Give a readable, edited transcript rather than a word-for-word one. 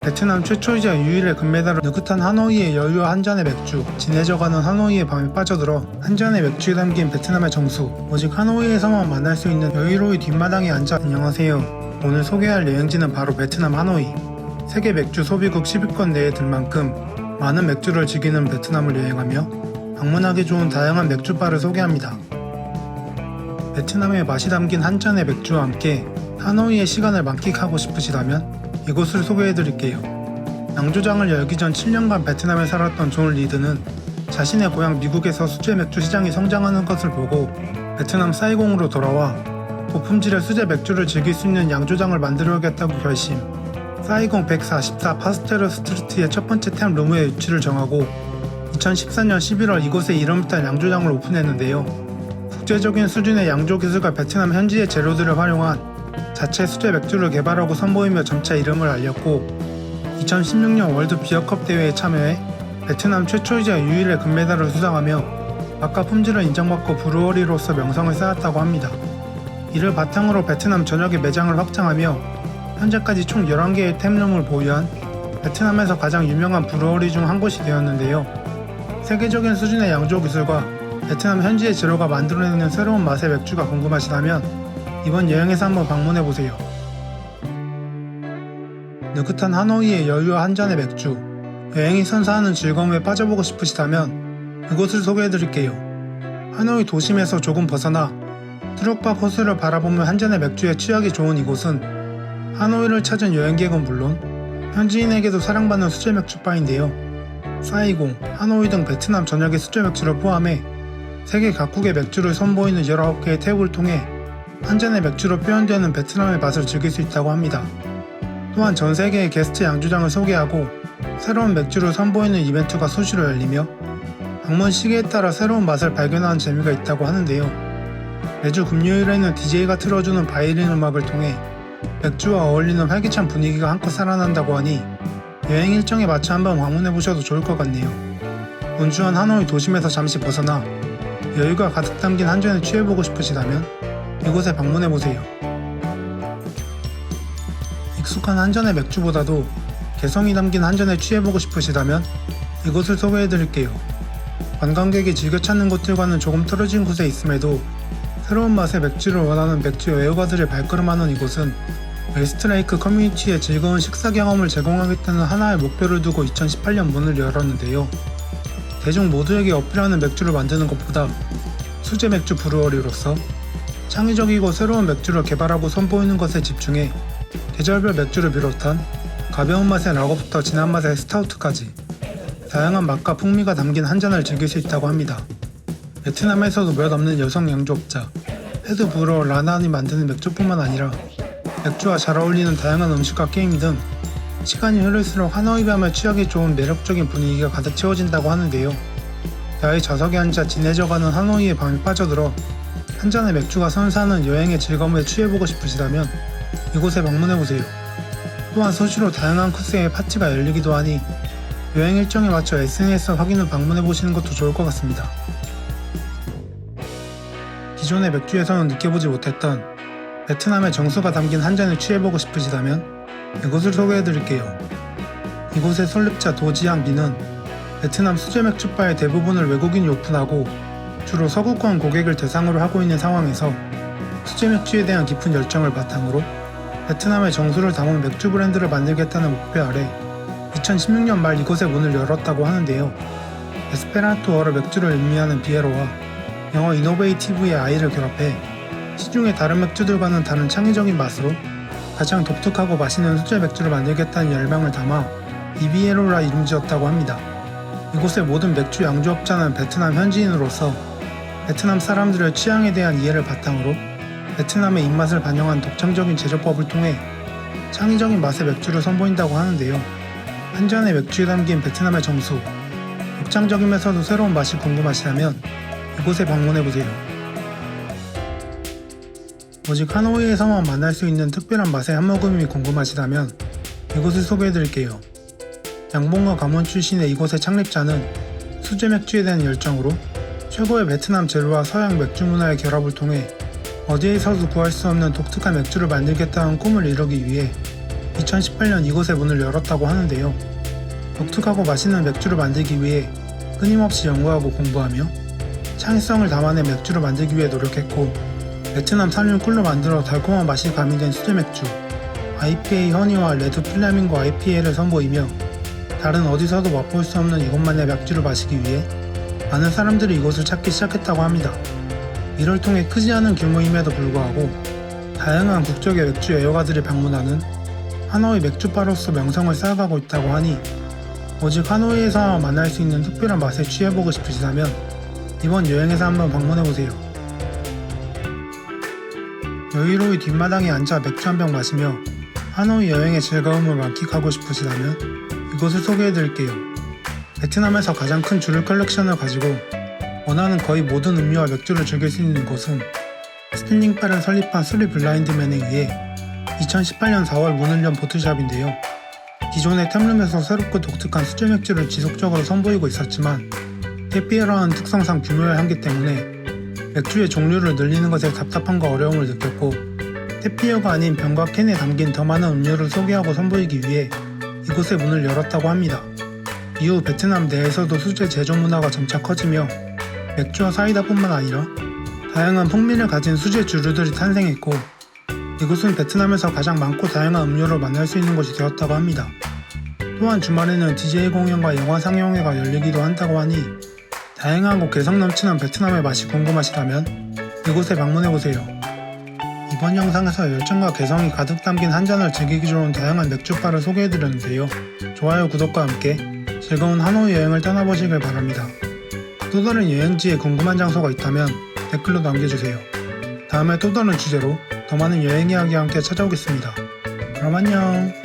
베트남 최초이자 유일의 금메달을 느긋한 하노이의 여유와 한 잔의 맥주, 진해져가는 하노이의 밤에 빠져들어 한 잔의 맥주에 담긴 베트남의 정수, 오직 하노이에서만 만날 수 있는 여유로이 뒷마당에 앉아. 안녕하세요. 오늘 소개할 여행지는 바로 베트남 하노이. 세계 맥주 소비국 10위권 내에 들 만큼 많은 맥주를 즐기는 베트남을 여행하며 방문하기 좋은 다양한 맥주바를 소개합니다. 베트남의 맛이 담긴 한 잔의 맥주와 함께 하노이의 시간을 만끽하고 싶으시다면 이곳을 소개해드릴게요. 양조장을 열기 전 7년간 베트남에 살았던 존 리드는 자신의 고향 미국에서 수제 맥주 시장이 성장하는 것을 보고 베트남 사이공으로 돌아와 고품질의 수제 맥주를 즐길 수 있는 양조장을 만들어야겠다고 결심. 사이공 144 파스테르 스트리트의 첫 번째 템 룸의 위치를 정하고 2014년 11월 이곳에 이름을 딸 양조장을 오픈했는데요. 국제적인 수준의 양조 기술과 베트남 현지의 재료들을 활용한 자체 수제 맥주를 개발하고 선보이며 점차 이름을 알렸고 2016년 월드 비어컵 대회에 참여해 베트남 최초이자 유일의 금메달을 수상하며 맛과 품질을 인정받고 브루어리로서 명성을 쌓았다고 합니다. 이를 바탕으로 베트남 전역의 매장을 확장하며 현재까지 총 11개의 템룸을 보유한 베트남에서 가장 유명한 브루어리 중 한 곳이 되었는데요. 세계적인 수준의 양조 기술과 베트남 현지의 재료가 만들어내는 새로운 맛의 맥주가 궁금하시다면 이번 여행에서 한번 방문해보세요. 느긋한 하노이의 여유와 한 잔의 맥주, 여행이 선사하는 즐거움에 빠져보고 싶으시다면 이곳을 소개해드릴게요. 하노이 도심에서 조금 벗어나 트럭밥 호수를 바라보며 한 잔의 맥주에 취하기 좋은 이곳은 하노이를 찾은 여행객은 물론 현지인에게도 사랑받는 수제 맥주바인데요. 사이공, 하노이 등 베트남 전역의 수제 맥주를 포함해 세계 각국의 맥주를 선보이는 19개의 테이블을 통해 한 잔의 맥주로 표현되는 베트남의 맛을 즐길 수 있다고 합니다. 또한 전 세계의 게스트 양조장을 소개하고 새로운 맥주를 선보이는 이벤트가 수시로 열리며 방문 시기에 따라 새로운 맛을 발견하는 재미가 있다고 하는데요. 매주 금요일에는 DJ가 틀어주는 바이올린 음악을 통해 맥주와 어울리는 활기찬 분위기가 한껏 살아난다고 하니 여행 일정에 맞춰 한번 방문해보셔도 좋을 것 같네요. 분주한 하노이 도심에서 잠시 벗어나 여유가 가득 담긴 한 잔에 취해보고 싶으시다면 이곳에 방문해보세요. 익숙한 한 잔의 맥주보다도 개성이 담긴 한 잔에 취해보고 싶으시다면 이곳을 소개해드릴게요. 관광객이 즐겨 찾는 곳들과는 조금 떨어진 곳에 있음에도 새로운 맛의 맥주를 원하는 맥주 애호가들의 발걸음하는 이곳은 웨스트레이크 커뮤니티에 즐거운 식사 경험을 제공하겠다는 하나의 목표를 두고 2018년 문을 열었는데요. 대중 모두에게 어필하는 맥주를 만드는 것보다 수제 맥주 브루어리로서 창의적이고 새로운 맥주를 개발하고 선보이는 것에 집중해 계절별 맥주를 비롯한 가벼운 맛의 라거부터 진한 맛의 스타우트까지 다양한 맛과 풍미가 담긴 한 잔을 즐길 수 있다고 합니다. 베트남에서도 몇 없는 여성 양조업자 헤드 브루어 라나안이 만드는 맥주뿐만 아니라 맥주와 잘 어울리는 다양한 음식과 게임 등 시간이 흐를수록 하노이 밤에 취하기 좋은 매력적인 분위기가 가득 채워진다고 하는데요. 야외 좌석에 앉아 진해져가는 하노이의 밤에 빠져들어 한 잔의 맥주가 선사하는 여행의 즐거움에 취해보고 싶으시다면 이곳에 방문해보세요. 또한 수시로 다양한 코스의 파티가 열리기도 하니 여행 일정에 맞춰 SNS 확인 후 방문해보시는 것도 좋을 것 같습니다. 기존의 맥주에서는 느껴보지 못했던 베트남의 정수가 담긴 한 잔에 취해보고 싶으시다면 이곳을 소개해드릴게요. 이곳의 설립자 도지양 미는 베트남 수제 맥주바의 대부분을 외국인이 오픈하고 주로 서구권 고객을 대상으로 하고 있는 상황에서 수제 맥주에 대한 깊은 열정을 바탕으로 베트남의 정수를 담은 맥주 브랜드를 만들겠다는 목표 아래 2016년 말 이곳에 문을 열었다고 하는데요. 에스페란토어로 맥주를 의미하는 비에로와 영어 이노베이티브의 I를 결합해 시중의 다른 맥주들과는 다른 창의적인 맛으로 가장 독특하고 맛있는 수제 맥주를 만들겠다는 열망을 담아 이비에로라 이름 지었다고 합니다. 이곳의 모든 맥주 양조업자는 베트남 현지인으로서 베트남 사람들의 취향에 대한 이해를 바탕으로 베트남의 입맛을 반영한 독창적인 제조법을 통해 창의적인 맛의 맥주를 선보인다고 하는데요. 한 잔의 맥주에 담긴 베트남의 정수, 독창적이면서도 새로운 맛이 궁금하시다면 이곳에 방문해보세요. 오직 하노이에서만 만날 수 있는 특별한 맛의 한 모금이 궁금하시다면 이곳을 소개해드릴게요. 양봉과 가문 출신의 이곳의 창립자는 수제 맥주에 대한 열정으로 최고의 베트남 재료와 서양 맥주 문화의 결합을 통해 어디에서도 구할 수 없는 독특한 맥주를 만들겠다는 꿈을 이루기 위해 2018년 이곳에 문을 열었다고 하는데요. 독특하고 맛있는 맥주를 만들기 위해 끊임없이 연구하고 공부하며 창의성을 담아낸 맥주를 만들기 위해 노력했고, 베트남 산림 꿀로 만들어 달콤한 맛이 가미된 수제 맥주 IPA 허니와 레드 플라밍고 IPA를 선보이며 다른 어디서도 맛볼 수 없는 이곳만의 맥주를 마시기 위해 많은 사람들이 이곳을 찾기 시작했다고 합니다. 이를 통해 크지 않은 규모임에도 불구하고 다양한 국적의 맥주 애호가들이 방문하는 하노이 맥주바로서 명성을 쌓아가고 있다고 하니, 오직 하노이에서만 만날 수 있는 특별한 맛에 취해보고 싶으시다면 이번 여행에서 한번 방문해보세요. 여유로이 뒷마당에 앉아 맥주 한 병 마시며 하노이 여행의 즐거움을 만끽하고 싶으시다면 이곳을 소개해드릴게요. 베트남에서 가장 큰 주류 컬렉션을 가지고 원하는 거의 모든 음료와 맥주를 즐길 수 있는 곳은 스탠딩바를 설립한 쓰리 블라인드맨에 의해 2018년 4월 문을 연 보트샵인데요. 기존의 템룸에서 새롭고 독특한 수제 맥주를 지속적으로 선보이고 있었지만 테피에라는 특성상 규모의 한계 때문에 맥주의 종류를 늘리는 것에 답답함과 어려움을 느꼈고, 테피어가 아닌 병과 캔에 담긴 더 많은 음료를 소개하고 선보이기 위해 이곳에 문을 열었다고 합니다. 이후 베트남 내에서도 수제 제조 문화가 점차 커지며 맥주와 사이다뿐만 아니라 다양한 풍미를 가진 수제 주류들이 탄생했고, 이곳은 베트남에서 가장 많고 다양한 음료를 만날 수 있는 곳이 되었다고 합니다. 또한 주말에는 DJ 공연과 영화 상영회가 열리기도 한다고 하니 다양하고 개성 넘치는 베트남의 맛이 궁금하시다면 이곳에 방문해보세요. 이번 영상에서 열정과 개성이 가득 담긴 한 잔을 즐기기 좋은 다양한 맥주바를 소개해드렸는데요. 좋아요, 구독과 함께 즐거운 하노이 여행을 떠나보시길 바랍니다. 또 다른 여행지에 궁금한 장소가 있다면 댓글로 남겨주세요. 다음에 또 다른 주제로 더 많은 여행 이야기와 함께 찾아오겠습니다. 그럼 안녕.